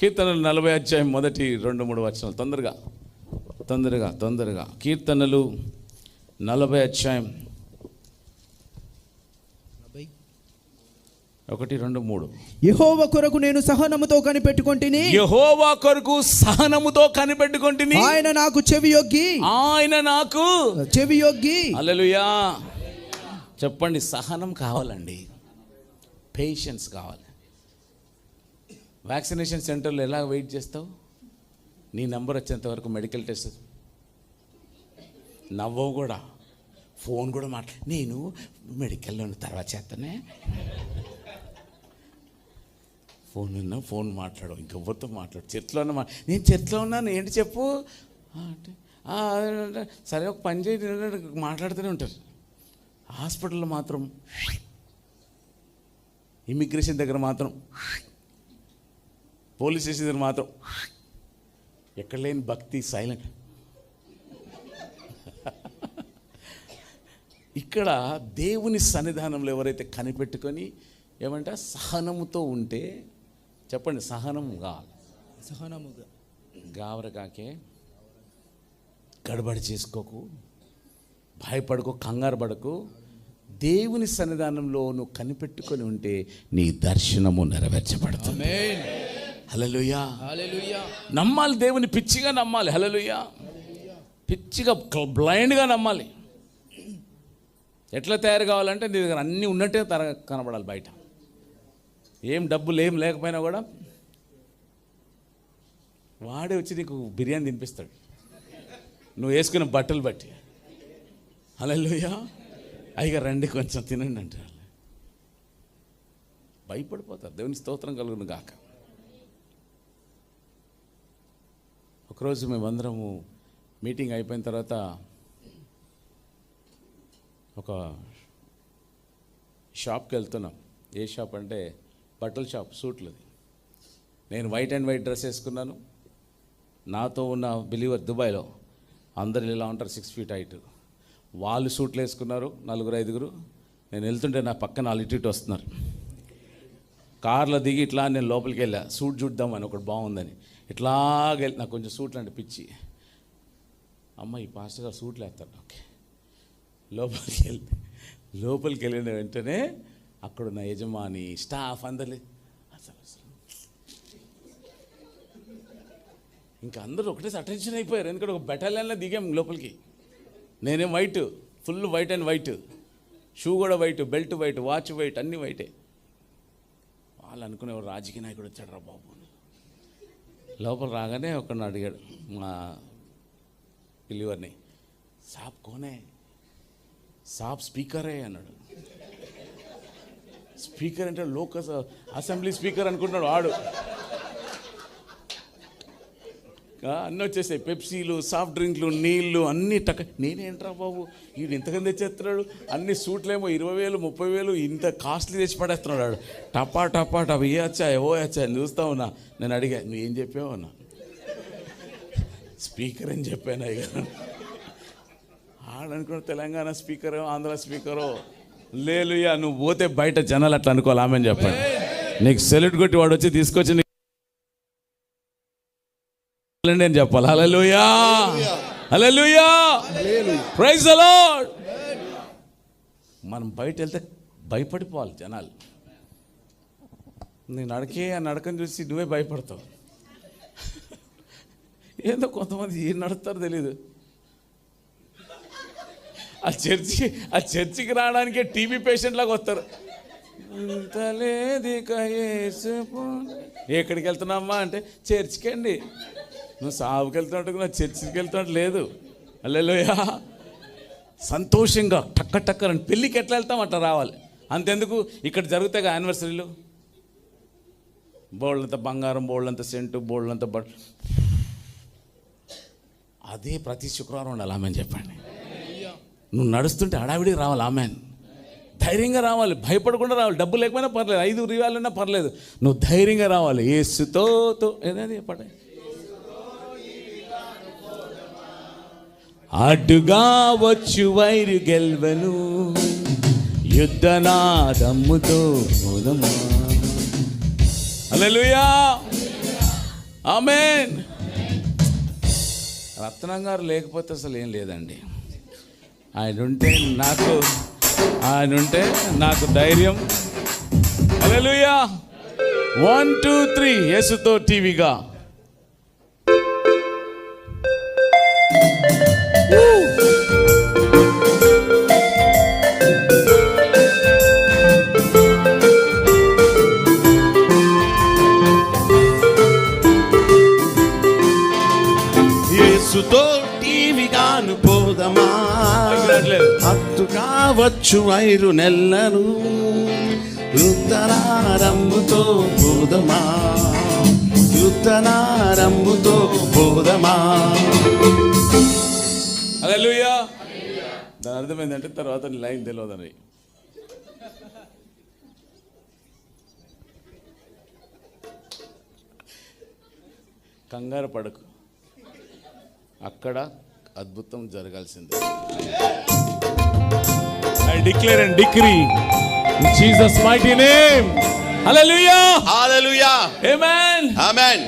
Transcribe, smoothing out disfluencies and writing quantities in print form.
కీర్తనలు 40 అధ్యాయం మొదటి 2-3 వచనాలు. తొందరగా కీర్తనలు 40 అధ్యాయం 1, 2, 3. యెహోవా కొరకు నేను సహనముతో కనిపెట్టుకొంటిని. యెహోవా కొరకు సహనముతో కనిపెట్టుకొంటిని. ఆయన నాకు చెవియొగ్గి. హల్లెలూయా. చెప్పండి, సహనం కావాలండి, పేషెన్స్ కావాలి. వ్యాక్సినేషన్ సెంటర్లో ఎలా వెయిట్ చేస్తావు? నీ నెంబర్ వచ్చేంత వరకు మెడికల్ టెస్ట్. నవ్వవు కూడా, ఫోన్ కూడా నేను మెడికల్లో తర్వాత చేస్తానే. ఫోన్ మాట్లాడవు, ఇంకెవరితో మాట్లాడు. చర్చిలో నేను చర్చిలో ఉన్నాను, ఏంటి చెప్పు అంటే సరే ఒక పని చేయి మాట్లాడుతూనే ఉంటారు. హాస్పిటల్లో మాత్రం, ఇమిగ్రేషన్ దగ్గర మాత్రం, పోలీస్ స్టేషన్ దగ్గర మాత్రం ఎక్కడ లేని భక్తి, సైలెంట్. ఇక్కడ దేవుని సన్నిధానంలో ఎవరైతే కనిపెట్టుకొని ఏమంటే సహనముతో ఉంటే, చెప్పండి, సహనము కావాలి. సహనముగా గావరకాకే, గడబడి చేసుకోకు, భయపడకు, కంగారు పడకు. దేవుని సన్నిధానంలో నువ్వు కనిపెట్టుకొని ఉంటే నీ దర్శనము నెరవేర్చబడుతుంది. హల్లెలూయా. నమ్మాలి, దేవుని పిచ్చిగా నమ్మాలి. హల్లెలూయా. పిచ్చిగా బ్లైండ్గా నమ్మాలి. ఎట్లా తయారు కావాలంటే నీ దగ్గర అన్నీ ఉన్నట్టే కనబడాలి. బయట ఏం డబ్బులు ఏం లేకపోయినా కూడా వాడే వచ్చి నీకు బిర్యానీ తినిపిస్తాడు, నువ్వు వేసుకున్న బట్టలు బట్టి. హల్లెలూయా. అయ్యగా రండి కొంచెం తినండి అంటారు. భయపడిపోతారు. దేవుని స్తోత్రం కలుగును గాక. ఒకరోజు మేమందరము మీటింగ్ అయిపోయిన తర్వాత ఒక షాప్కి వెళ్తున్నాం. ఏ షాప్ అంటే బట్టల షాప్, సూట్లది. నేను వైట్ అండ్ వైట్ డ్రెస్ వేసుకున్నాను. నాతో ఉన్న బిలీవర్ దుబాయ్లో అందరు ఇలా ఉంటారు, 6 feet హైట్. వాళ్ళు సూట్లు వేసుకున్నారు, 4-5. నేను వెళ్తుంటే నా పక్కన వాళ్ళు ఇటు వస్తున్నారు. కార్లో దిగి ఇట్లా నేను లోపలికి వెళ్ళా, సూట్ చూద్దామని, ఒకటి బాగుందని. ఇట్లాగెళ్ళి నాకు కొంచెం సూట్లు అంటే పిచ్చి. అమ్మ, ఈ పాస్టర్ గారు సూట్లు వేస్తారు. ఓకే, లోపలికి వెళ్ళిన వెంటనే అక్కడున్న యజమాని, స్టాఫ్ అందరు అసలు ఇంకా అందరూ ఒకటేసి అటెన్షన్ అయిపోయారు. ఎందుకంటే ఒక బెటాలియన్లో దిగాం లోపలికి. నేనేం white, full white and white, shoe కూడా white, belt white, watch white, అన్నీ వైటే. వాళ్ళు అనుకునేవారు రాజకీయ నాయకుడు వచ్చాడు రా బాబు. లోపల రాగానే ఒకరిని అడిగాడు మా బిలీవర్ని, సాబ్ కోనే? సాబ్ స్పీకరే అన్నాడు. స్పీకర్ అంటే లోకల్ అసెంబ్లీ స్పీకర్ అనుకుంటున్నాడు వాడు. అన్నీ వచ్చేసాయి, పెప్సీలు, సాఫ్ట్ డ్రింక్లు, నీళ్ళు అన్నీ నేనేంట్రా బాబు, వీడు ఇంతకని తెచ్చేస్తున్నాడు. అన్ని సూట్లేమో 20,000 30,000 ఇంత కాస్ట్లీ తెచ్చి పడేస్తున్నాడు వాడు. టపా ఏ వచ్చా అని చూస్తా ఉన్నా. నేను అడిగా, నువ్వు ఏం చెప్పావు అన్నా. స్పీకర్ అని చెప్పాను. ఇక ఆడనుకున్న తెలంగాణ స్పీకరో ఆంధ్ర స్పీకరో. లేలుయా, నువ్వు పోతే బయట జనాలు అట్లా అనుకోవాలి. ఆమెను చెప్పండి, నీకు సెల్యూట్ కొట్టి వాడు వచ్చి తీసుకొచ్చి అని చెప్పాలి. హల్లెలూయా, హల్లెలూయా, ప్రైజ్ ది లార్డ్. మనం బయట వెళ్తే భయపడిపోవాలి జనాలు. నేను నడకని చూసి నువ్వే భయపడతావు. ఏందో కొంతమంది ఏం నడుస్తారో తెలీదు. ఆ చర్చికి రావడానికే టీబీ పేషెంట్ లాగా వస్తారు. ఎక్కడికి వెళ్తున్నామ్మా అంటే చర్చికి అండి. నువ్వు సాగుకి వెళ్తున్నట్టు నా చర్చికి వెళ్తున్నట్టు లేదు. హల్లెలూయా. సంతోషంగా టక్కని పెళ్ళికి ఎట్లా వెళ్తాం అట్లా రావాలి. అంతెందుకు, ఇక్కడ జరుగుతాయి యానివర్సరీలు, బోళ్ళంత బంగారం, బోళ్ళంత సెంటు, బోళ్ళంత అదే ప్రతి శుక్రవారం ఉండాలి. ఆమెను చెప్పండి. నువ్వు నడుస్తుంటే హడావిడికి రావాలి. ఆమెన్ ధైర్యంగా రావాలి, భయపడకుండా రావాలి. డబ్బు లేకపోయినా పర్లేదు, 5 రియాలన్నా పర్లేదు, నువ్వు ధైర్యంగా రావాలి. యేసుతో ఏదైనా చెప్పండి. అడ్డుగా వచ్చు వైరు గెల్వను, యుద్ధనాదమ్ముతో పోదమా. హల్లెలూయా. ఆమేన్. రత్నం గారు లేకపోతే అసలు ఏం లేదండి. ఆయన ఉంటే నాకు ధైర్యం. హల్లెలూయా. 1 2 3 యేసుతో టీవీగా. యేసుతో టీవీగాను పోదమా, హత్తు కావచ్చు 5 నెలలు, యుద్ధనారంభుతో పోదమా, యుద్ధనారంభుతో పోదమా. హల్లెలూయా. దాని అర్థం ఏంటంటే తర్వాత లైన్ తెలియదని. కంగారు పడకు, అక్కడ అద్భుతం జరగాల్సిందే. I declare and decree in Jesus' mighty name. Hallelujah. Hallelujah. Amen. Amen.